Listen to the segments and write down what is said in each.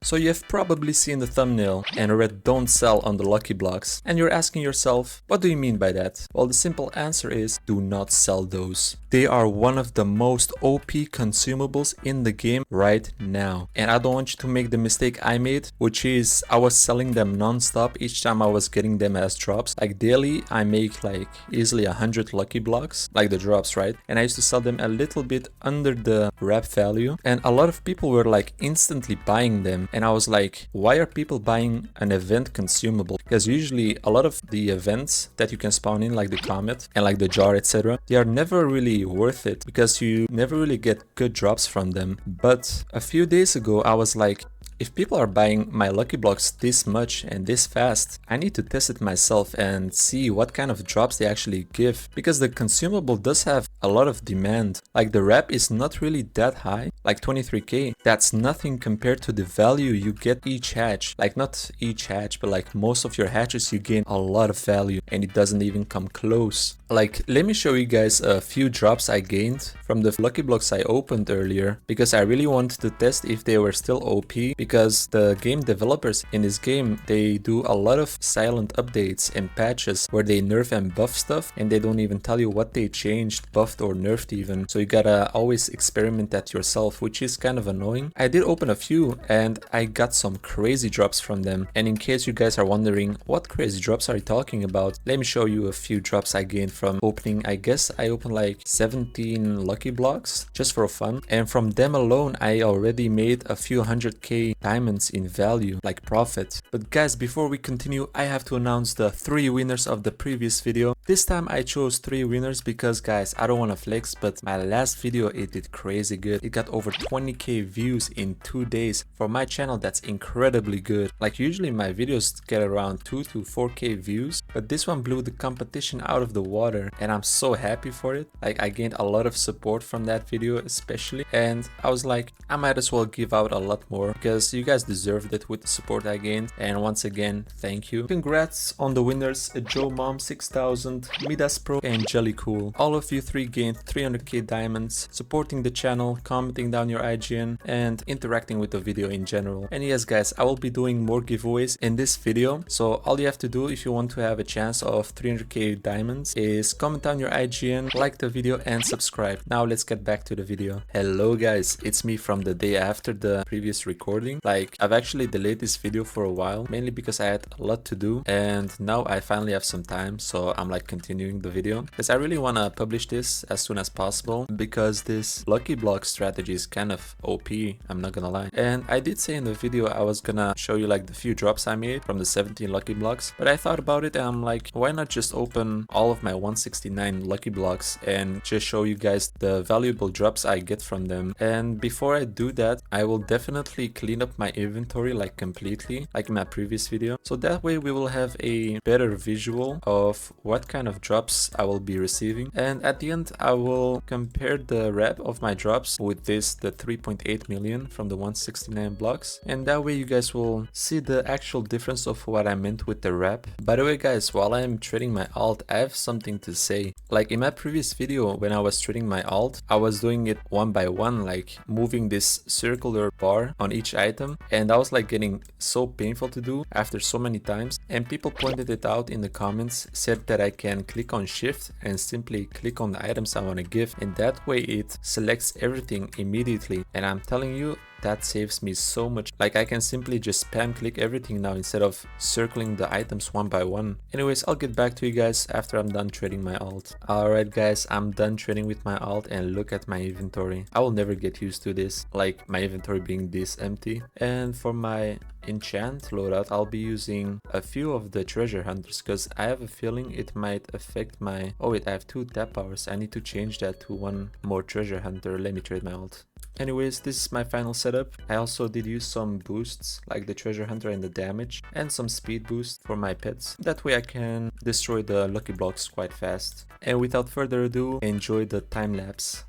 So you have probably seen the thumbnail and read "don't sell" on the lucky blocks, and you're asking yourself, what do you mean by that? Well, the simple answer is do not sell those. They are one of the most OP consumables in the game right now, and I don't want you to make the mistake I made, which is I was selling them non-stop each time I was getting them as drops. Like daily I make like easily 100 lucky blocks, like the drops, right? And I used to sell them a little bit under the wrap value, and a lot of people were like instantly buying them, and I was like, why are people buying an event consumable? Because usually a lot of the events that you can spawn in, like the comet and like the jar, etc., they are never really worth it because you never really get good drops from them. But a few days ago I was like, if people are buying my lucky blocks this much and this fast, I need to test it myself and see what kind of drops they actually give, because the consumable does have a lot of demand. Like the wrap is not really that high, like 23k. That's nothing compared to the value you get each hatch. Like not each hatch, but like most of your hatches you gain a lot of value, and it doesn't even come close. Like let me show you guys a few drops I gained from the lucky blocks I opened earlier, because I really wanted to test if they were still OP, because the game developers in this game, they do a lot of silent updates and patches where they nerf and buff stuff, and they don't even tell you what they changed, buffed or nerfed even. So you gotta always experiment that yourself, which is kind of annoying. I did open a few and I got some crazy drops from them, and in case you guys are wondering what crazy drops are you talking about, let me show you a few drops I gained from opening. I guess I opened like 17 lucky blocks just for fun, and from them alone I already made a few 100k diamonds in value, like profit. But guys, before we continue, I have to announce the 3 winners of the previous video. This time I chose 3 winners because guys, I don't want to flex, but my last video, it did crazy good. It got over 20k views in 2 days. For my channel, that's incredibly good. Like usually my videos get around 2 to 4k views, but this one blew the competition out of the water, and I'm so happy for it. Like I gained a lot of support from that video especially, and I was like, I might as well give out a lot more because you guys deserved it with the support I gained. And once again, thank you. Congrats on the winners, Joe Mom 6000, Midas Pro, and Jelly Cool. All of you 3 gained 300k diamonds, supporting the channel, commenting down your IGN, and interacting with the video in general. And yes guys, I will be doing more giveaways in this video, so all you have to do if you want to have a chance of 300k diamonds is comment down your IGN, like the video, and subscribe. Now let's get back to the video. Hello guys, it's me from the day after the previous recording. Like I've actually delayed this video for a while, mainly because I had a lot to do, and now I finally have some time, so I'm like continuing the video because I really want to publish this as soon as possible, because this lucky block strategy is kind of OP, I'm not gonna lie. And I did say in the video I was gonna show you like the few drops I made from the 17 lucky blocks, but I thought about it and I'm like, why not just open all of my 169 lucky blocks and just show you guys the valuable drops I get from them. And before I do that, I will definitely clean up my inventory like completely, like in my previous video, so that way we will have a better visual of what kind of drops I will be receiving. And at the end I will compare the wrap of my drops with this, the 3.8 million from the 169 blocks, and that way you guys will see the actual difference of what I meant with the wrap. By the way guys, while I'm trading my alt, I have something to say. Like in my previous video when I was trading my alt, I was doing it one by one, like moving this circular bar on each item, and that was like getting so painful to do after so many times, and people pointed it out in the comments, said that I can click on shift and simply click on the items I want to give, and that way it selects everything immediately. And I'm telling you, that saves me so much. Like I can simply just spam click everything now instead of circling the items one by one. Anyways, I'll get back to you guys after I'm done trading my alt. Alright guys, I'm done trading with my alt, and look at my inventory. I will never get used to this, like my inventory being this empty. And for my enchant loadout, I'll be using a few of the treasure hunters because I have a feeling it might affect my... Oh wait, I have 2 tap powers. I need to change that to 1 more treasure hunter. Let me trade my alt. Anyways, this is my final setup. I also did use some boosts like the treasure hunter and the damage, and some speed boost for my pets. That way I can destroy the lucky blocks quite fast. And without further ado, enjoy the time lapse.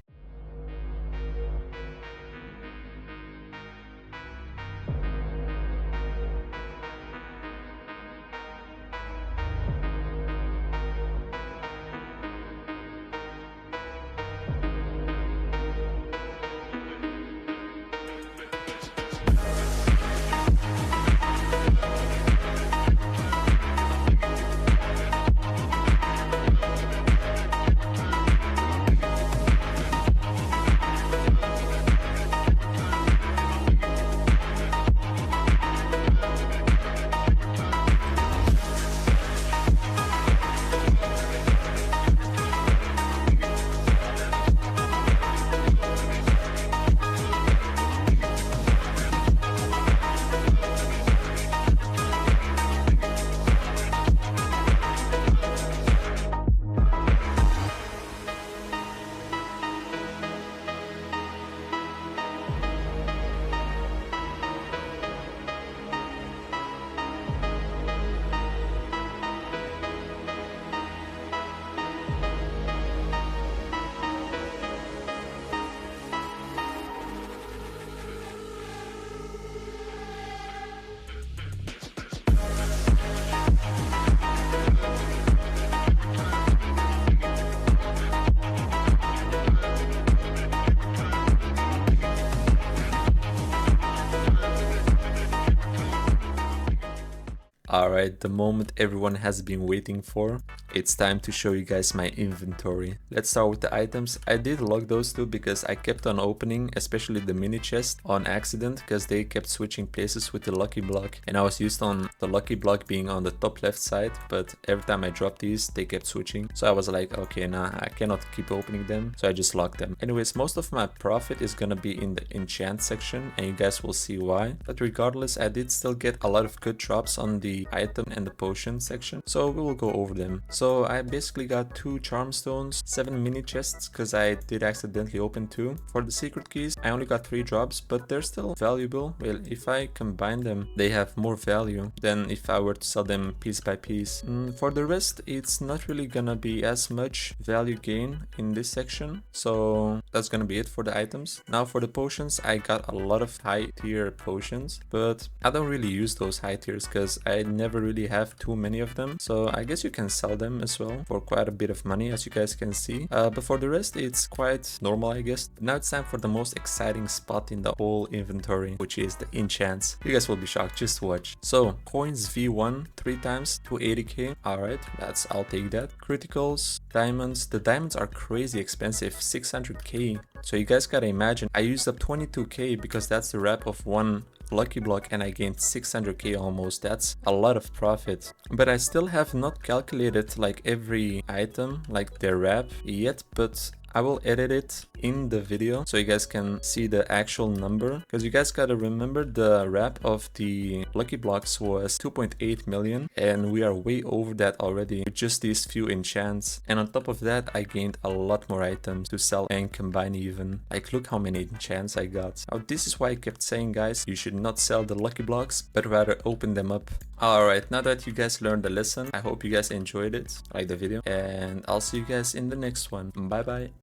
Alright, the moment everyone has been waiting for. It's time to show you guys my inventory. Let's start with the items. I did log those two because I kept on opening, especially the mini chest, on accident because they kept switching places with the lucky block. And I was used on the lucky block being on the top left side, but every time I dropped these, they kept switching. So I was like, okay, nah, I cannot keep opening them. So I just locked them. Anyways, most of my profit is gonna be in the enchant section, and you guys will see why. But regardless, I did still get a lot of good drops on the item and the potion section, so we will go over them. So I basically got 2 charm stones, 7 mini chests because I did accidentally open 2. For the secret keys, I only got 3 drops, but they're still valuable. Well, if I combine them, they have more value than if I were to sell them piece by piece. For the rest, it's not really gonna be as much value gain in this section, so that's gonna be it for the items. Now for the potions, I got a lot of high tier potions, but I don't really use those high tiers because I never really have too many of them, so I guess you can sell them as well for quite a bit of money, as you guys can see. But for the rest, it's quite normal, I guess. Now it's time for the most exciting spot in the whole inventory, which is the enchants. You guys will be shocked, just watch. So coins V1 3 times to 80k. Alright, I'll take that. Criticals, diamonds. The diamonds are crazy expensive, 600k. So you guys gotta imagine, I used up 22k because that's the wrap of one lucky block and I gained 600k almost. That's a lot of profit. But I still have not calculated like every item, like their wrap yet, but I will edit it in the video so you guys can see the actual number, because you guys gotta remember the wrap of the lucky blocks was 2.8 million and we are way over that already with just these few enchants. And on top of that, I gained a lot more items to sell and combine even. Like, look how many enchants I got. Now this is why I kept saying, guys, you should not sell the lucky blocks but rather open them up. Alright, now that you guys learned the lesson, I hope you guys enjoyed it, like the video, and I'll see you guys in the next one. Bye bye.